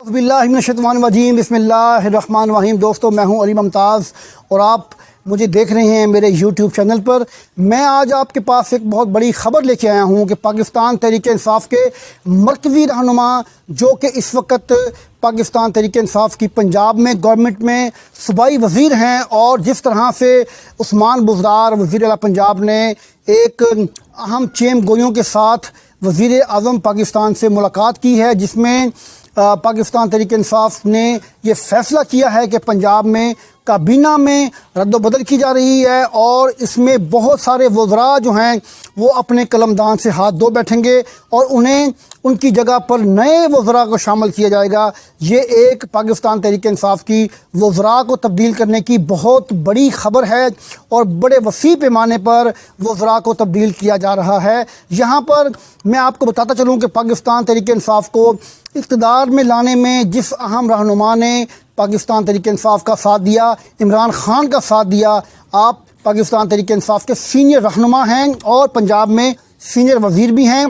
बिस्मिल्लाहिर्रहमानिर्रहीम बिस्मिल्लाहिर्रहमानिर्रहीम। दोस्तों, मैं हूं अली मुमताज़ और आप मुझे देख रहे हैं मेरे YouTube चैनल पर। मैं आज आपके पास एक बहुत बड़ी ख़बर लेके आया हूं कि पाकिस्तान तहरीक-ए-इंसाफ़ के मरकज़ी रहनुमा जो कि इस वक्त पाकिस्तान तहरीक-ए-इंसाफ़ की पंजाब में गवर्नमेंट में सूबाई वज़ीर हैं, और जिस तरह से उस्मान बुज़दार वज़ीर आला पंजाब ने एक अहम चेम गोइयों के साथ वज़ीर आज़म पाकिस्तान से मुलाकात की है, जिसमें पाकिस्तान तहरीक-ए-इंसाफ़ ने ये फ़ैसला किया है कि पंजाब में काबीना में रद्द-ओ-बदल की जा रही है, और इसमें बहुत सारे वज़रा जो हैं वो अपने कलमदान से हाथ धो बैठेंगे और उन्हें उनकी जगह पर नए वज़रा को शामिल किया जाएगा। ये एक पाकिस्तान तहरीक-ए-इंसाफ़ की वज़रा को तब्दील करने की बहुत बड़ी ख़बर है, और बड़े वसी पैमाने पर वज़रा को तब्दील किया जा रहा है। यहाँ पर मैं आपको बताता चलूँ कि पाकिस्तान तहरीक-ए-इंसाफ़ को इक़्तिदार में लाने में जिस अहम रहनुमा ने पाकिस्तान तहरीक-ए-इंसाफ़ का साथ दिया, इमरान ख़ान का साथ दिया। आप पाकिस्तान तहरीक-ए-इंसाफ़ के सीनियर रहनुमा हैं और पंजाब में सीनियर वज़ीर भी हैं।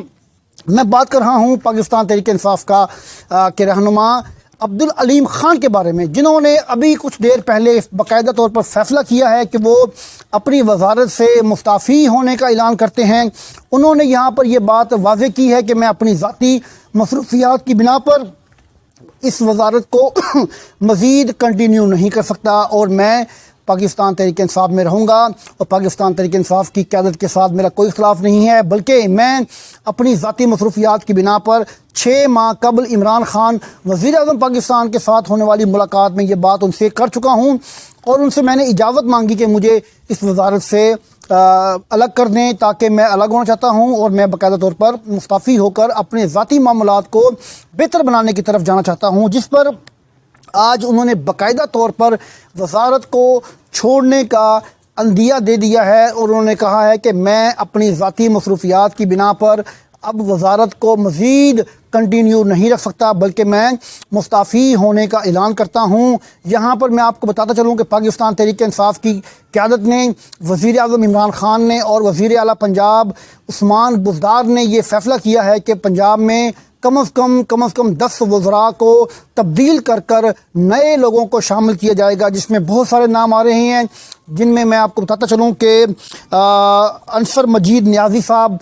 मैं बात कर रहा हूँ पाकिस्तान तहरीक-ए-इंसाफ़ के रहनुमा अब्दुल अलीम ख़ान के बारे में, जिन्होंने अभी कुछ देर पहले बाकायदा तौर पर फ़ैसला किया है कि वो अपनी वज़ारत से मुस्ताफ़ी होने का ऐलान करते हैं। उन्होंने यहाँ पर यह बात वाज़ेह की है कि मैं अपनी ज़ाती मसरूफ़ियात की बिना पर इस वज़ारत को मज़ीद कंटिन्यू नहीं कर सकता, और मैं पाकिस्तान तहरीक-ए-इंसाफ़ में रहूँगा, और पाकिस्तान तहरीक-ए-इंसाफ़ की क़यादत के साथ मेरा कोई इख्तिलाफ़ नहीं है, बल्कि मैं अपनी ज़ाती मसरूफ़ियात की बिना पर 6 माह कबल इमरान ख़ान वज़ीर आज़म पाकिस्तान के साथ होने वाली मुलाकात में ये बात उनसे कर चुका हूँ, और उनसे मैंने इजाज़त मांगी कि मुझे इस वज़ारत से अलग कर दें, ताकि मैं अलग होना चाहता हूं और मैं बाकायदा तौर पर मुस्ताफ़ी होकर अपने ज़ाती मामलात को बेहतर बनाने की तरफ जाना चाहता हूं। जिस पर आज उन्होंने बाकायदा तौर पर वज़ारत को छोड़ने का अंदिया दे दिया है, और उन्होंने कहा है कि मैं अपनी ज़ाती मसरूफ़ियात की बिना पर अब वज़ारत को मज़ीद कंटिन्यू नहीं रख सकता, बल्कि मैं मुस्ताफ़ी होने का ऐलान करता हूँ। यहाँ पर मैं आपको बताता चलूँ कि पाकिस्तान तहरीक-ए-इंसाफ़ की क़यादत ने, वज़ीर आज़म इमरान ख़ान ने और वज़ीर आला पंजाब उस्मान बुज़दार ने यह फ़ैसला किया है कि पंजाब में कम अज़ कम 10 वज़रा को तब्दील कर नए लोगों को शामिल किया जाएगा, जिसमें बहुत सारे नाम आ रहे हैं, जिनमें मैं आपको बताता चलूँ कि अंसर मजीद नियाज़ी साहब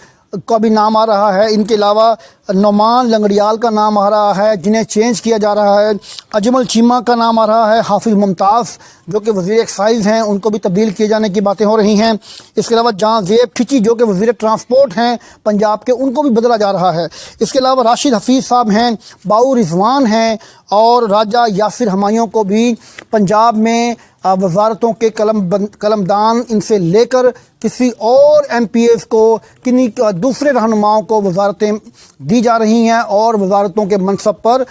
का भी नाम आ रहा है। इनके अलावा नौमान लंगड़ियाल का नाम आ रहा है, जिन्हें चेंज किया जा रहा है। अजमल चीमा का नाम आ रहा है। हाफिज़ मुमताज़ जो कि वज़ीर एक्साइज़ हैं, उनको भी तब्दील किए जाने की बातें हो रही हैं। इसके अलावा जहाँ ज़ेब खिची जो कि वज़ीर ट्रांसपोर्ट हैं पंजाब के, उनको भी बदला जा रहा है। इसके अलावा राशिद हफीज़ साहब हैं, बाऊ रिज़वान हैं, और राजा यासिर हमायूं को भी पंजाब में वज़ारतों के कलमदान इनसे लेकर किसी और MPs को, किन्हीं दूसरे रहनुमाओं को वज़ारतें दी जा रही हैं, और वज़ारतों के मनसब पर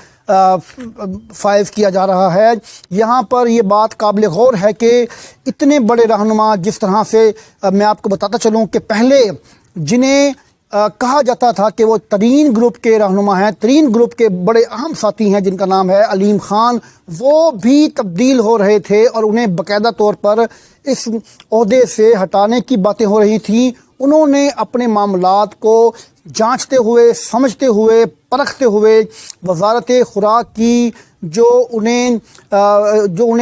फाइज किया जा रहा है। यहाँ पर ये बात काबिल गौर है कि इतने बड़े रहनुमा, जिस तरह से मैं आपको बताता चलूँ कि पहले जिन्हें कहा जाता था कि वो तरीन ग्रुप के रहनुमा हैं, तरीन ग्रुप के बड़े अहम साथी हैं, जिनका नाम है अलीम ख़ान, वो भी तब्दील हो रहे थे और उन्हें बाकायदा तौर पर इस ओहदे से हटाने की बातें हो रही थी। उन्होंने अपने मामलात को जांचते हुए, समझते हुए, परखते हुए वज़ारत खुराक की जो उन्हें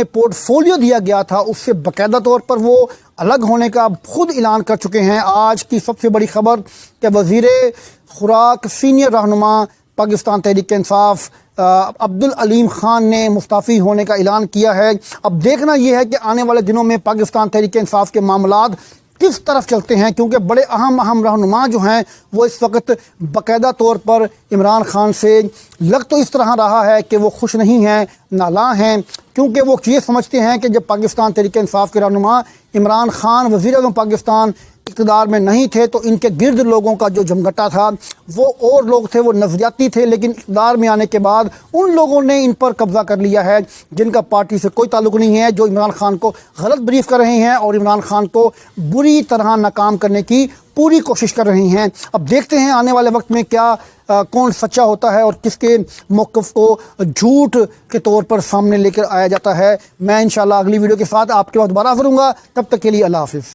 पोर्टफोलियो दिया गया था, उससे बाकायदा तौर पर वो अलग होने का खुद ऐलान कर चुके हैं। आज की सबसे बड़ी ख़बर कि वज़ीर खुराक सीनियर रहनुमा पाकिस्तान तहरीक-ए-इंसाफ़ अब्दुल अलीम ख़ान ने मुस्ताफ़ी होने का ऐलान किया है। अब देखना यह है कि आने वाले दिनों में पाकिस्तान तहरीक-ए-इंसाफ़ के मामलात किस तरफ चलते हैं, क्योंकि बड़े अहम रहनुमा जो हैं वो इस वक्त बाकायदा तौर पर इमरान ख़ान से लग तो इस तरह रहा है कि वो खुश नहीं हैं, नाला हैं, क्योंकि वो ये समझते हैं कि जब पाकिस्तान तहरीक-ए-इंसाफ़ के रहनुमा इमरान ख़ान वज़ीर आज़म पाकिस्तान इक़्तिदार में नहीं थे, तो इनके गिर्द लोगों का जो जमघटा था वो और लोग थे, वो नज़रियाती थे, लेकिन इक़्तिदार में आने के बाद उन लोगों ने इन पर कब्ज़ा कर लिया है, जिनका पार्टी से कोई ताल्लुक़ नहीं है, जो इमरान ख़ान को गलत ब्रीफ कर रहे हैं और इमरान ख़ान को बुरी तरह नाकाम करने की पूरी कोशिश कर रही हैं। अब देखते हैं आने वाले वक्त में क्या कौन सच्चा होता है और किसके मौक़िफ़ को झूठ के तौर पर सामने लेकर आया जाता है। मैं इंशाअल्लाह अगली वीडियो के साथ आपके पास दोबारा हाज़िर होऊंगा। तब तक के लिए अल्लाह हाफ़िज़।